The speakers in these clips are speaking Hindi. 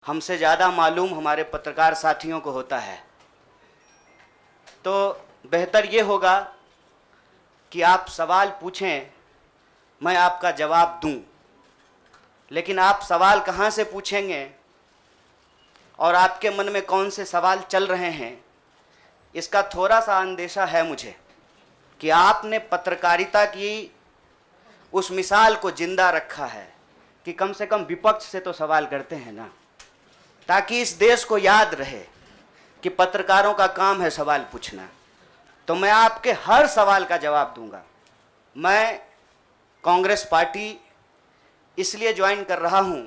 हमसे ज़्यादा मालूम हमारे पत्रकार साथियों को होता है। तो बेहतर ये होगा कि आप सवाल पूछें, मैं आपका जवाब दूं। लेकिन आप सवाल कहाँ से पूछेंगे और आपके मन में कौन से सवाल चल रहे हैं, इसका थोड़ा सा अंदेशा है मुझे कि आपने पत्रकारिता की उस मिसाल को जिंदा रखा है कि कम से कम विपक्ष से तो सवाल करते हैं ना, ताकि इस देश को याद रहे कि पत्रकारों का काम है सवाल पूछना। तो मैं आपके हर सवाल का जवाब दूंगा। मैं कांग्रेस पार्टी इसलिए ज्वाइन कर रहा हूं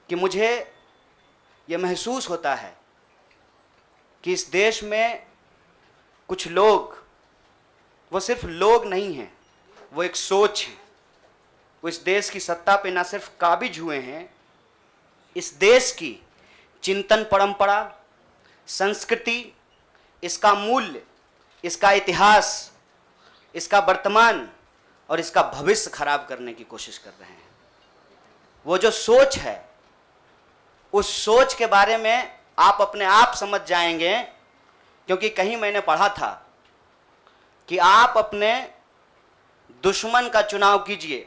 कि मुझे ये महसूस होता है कि इस देश में कुछ लोग, वो सिर्फ लोग नहीं हैं, वो एक सोच है। वो इस देश की सत्ता पे ना सिर्फ काबिज हुए हैं, इस देश की चिंतन परंपरा, संस्कृति, इसका मूल्य, इसका इतिहास, इसका वर्तमान और इसका भविष्य खराब करने की कोशिश कर रहे हैं। वो जो सोच है, उस सोच के बारे में आप अपने आप समझ जाएंगे, क्योंकि कहीं मैंने पढ़ा था कि आप अपने दुश्मन का चुनाव कीजिए,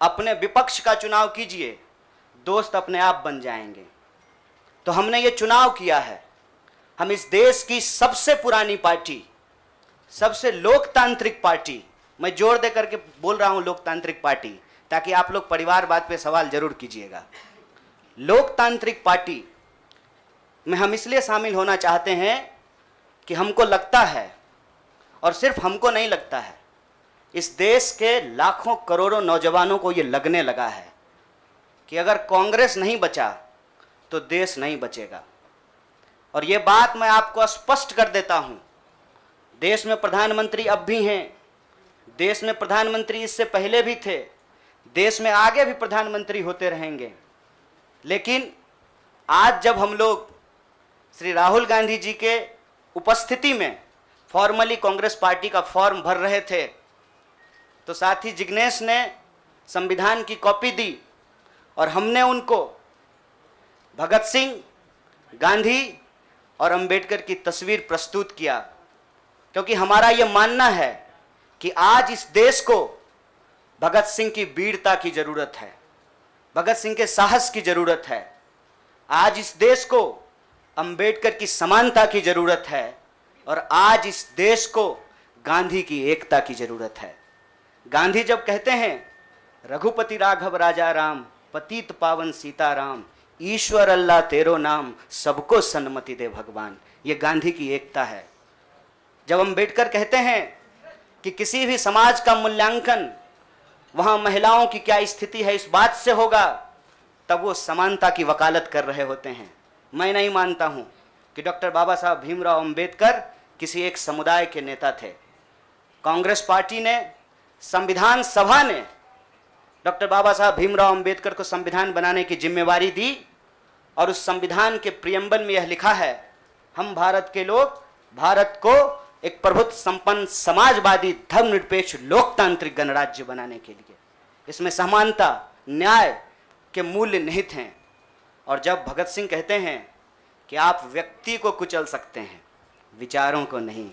अपने विपक्ष का चुनाव कीजिए, दोस्त अपने आप बन जाएंगे। तो हमने ये चुनाव किया है। हम इस देश की सबसे पुरानी पार्टी, सबसे लोकतांत्रिक पार्टी, मैं जोर दे करके बोल रहा हूं लोकतांत्रिक पार्टी, ताकि आप लोग परिवारवाद पे सवाल जरूर कीजिएगा। लोकतांत्रिक पार्टी में हम इसलिए शामिल होना चाहते हैं कि हमको लगता है, और सिर्फ हमको नहीं लगता है, इस देश के लाखों करोड़ों नौजवानों को ये लगने लगा है कि अगर कांग्रेस नहीं बचा तो देश नहीं बचेगा। और ये बात मैं आपको स्पष्ट कर देता हूं, देश में प्रधानमंत्री अब भी हैं, देश में प्रधानमंत्री इससे पहले भी थे, देश में आगे भी प्रधानमंत्री होते रहेंगे। लेकिन आज जब हम लोग श्री राहुल गांधी जी के उपस्थिति में फॉर्मली कांग्रेस पार्टी का फॉर्म भर रहे थे, तो साथी जिग्नेश ने संविधान की कॉपी दी और हमने उनको भगत सिंह, गांधी और अंबेडकर की तस्वीर प्रस्तुत किया, क्योंकि हमारा यह मानना है कि आज इस देश को भगत सिंह की वीरता की जरूरत है, भगत सिंह के साहस की जरूरत है। आज इस देश को अंबेडकर की समानता की जरूरत है, और आज इस देश को गांधी की एकता की जरूरत है। गांधी जब कहते हैं, रघुपति राघव राजा राम, पतित पावन सीताराम, ईश्वर अल्लाह तेरो नाम, सबको सन्मति दे भगवान, ये गांधी की एकता है। जब अंबेडकर कहते हैं कि किसी भी समाज का मूल्यांकन वहां महिलाओं की क्या स्थिति है इस बात से होगा, तब वो समानता की वकालत कर रहे होते हैं। मैं नहीं मानता हूं कि डॉक्टर बाबा साहब भीमराव अंबेडकर किसी एक समुदाय के नेता थे। कांग्रेस पार्टी ने, संविधान सभा ने डॉक्टर बाबा साहब भीमराव अंबेडकर को संविधान बनाने की जिम्मेवारी दी, और उस संविधान के प्रियम्बल में यह लिखा है, हम भारत के लोग भारत को एक प्रभुत्व संपन्न समाजवादी धर्मनिरपेक्ष लोकतांत्रिक गणराज्य बनाने के लिए, इसमें समानता, न्याय के मूल्य निहित हैं। और जब भगत सिंह कहते हैं कि आप व्यक्ति को कुचल सकते हैं, विचारों को नहीं,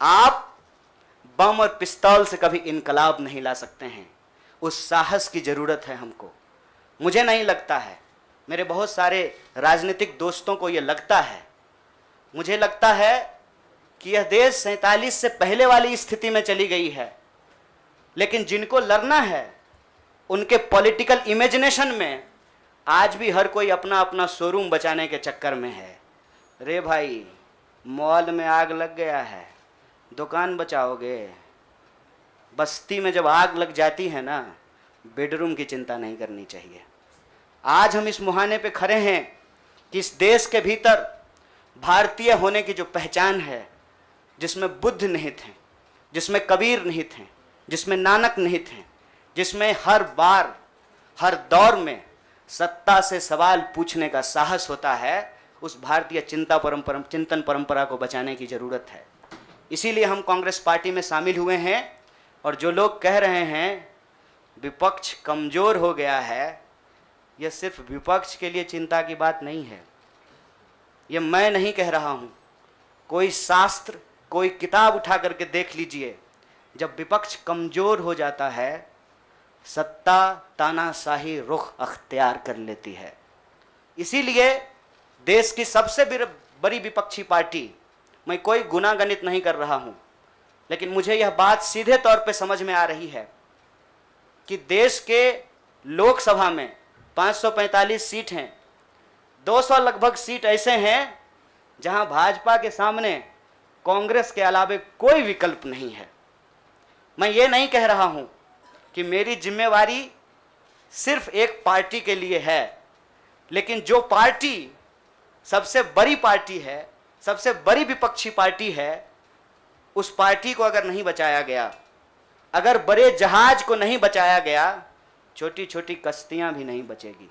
आप बम और पिस्तौल से कभी इनकलाब नहीं ला सकते हैं, उस साहस की जरूरत है हमको। मुझे नहीं लगता है, मेरे बहुत सारे राजनीतिक दोस्तों को यह लगता है। मुझे लगता है कि यह देश 47 से पहले वाली स्थिति में चली गई है, लेकिन जिनको लड़ना है उनके पॉलिटिकल इमेजिनेशन में आज भी हर कोई अपना अपना शोरूम बचाने के चक्कर में है। रे भाई, मॉल में आग लग गया है, दुकान बचाओगे? बस्ती में जब आग लग जाती है ना, बेडरूम की चिंता नहीं करनी चाहिए। आज हम इस मुहाने पे खड़े हैं कि इस देश के भीतर भारतीय होने की जो पहचान है, जिसमें बुद्ध निहित हैं, जिसमें कबीर निहित हैं, जिसमें नानक निहित हैं, जिसमें हर बार हर दौर में सत्ता से सवाल पूछने का साहस होता है, उस भारतीय चिंतन परंपरा को बचाने की जरूरत है। इसीलिए हम कांग्रेस पार्टी में शामिल हुए हैं। और जो लोग कह रहे हैं विपक्ष कमजोर हो गया है, यह सिर्फ विपक्ष के लिए चिंता की बात नहीं है। यह मैं नहीं कह रहा हूं, कोई शास्त्र, कोई किताब उठा करके देख लीजिए। जब विपक्ष कमजोर हो जाता है, सत्ता तानाशाही रुख अख्तियार कर लेती है। इसीलिए देश की सबसे बड़ी विपक्षी पार्टी, मैं कोई गुनागणित नहीं कर रहा हूं, लेकिन मुझे यह बात सीधे तौर पे समझ में आ रही है कि देश के लोकसभा में 545 सीट हैं, 200 लगभग सीट ऐसे हैं जहां भाजपा के सामने कांग्रेस के अलावे कोई विकल्प नहीं है। मैं ये नहीं कह रहा हूं कि मेरी जिम्मेवारी सिर्फ एक पार्टी के लिए है, लेकिन जो पार्टी सबसे बड़ी पार्टी है, सबसे बड़ी विपक्षी पार्टी है, उस पार्टी को अगर नहीं बचाया गया, अगर बड़े जहाज को नहीं बचाया गया, छोटी छोटी कश्तियां भी नहीं बचेगी।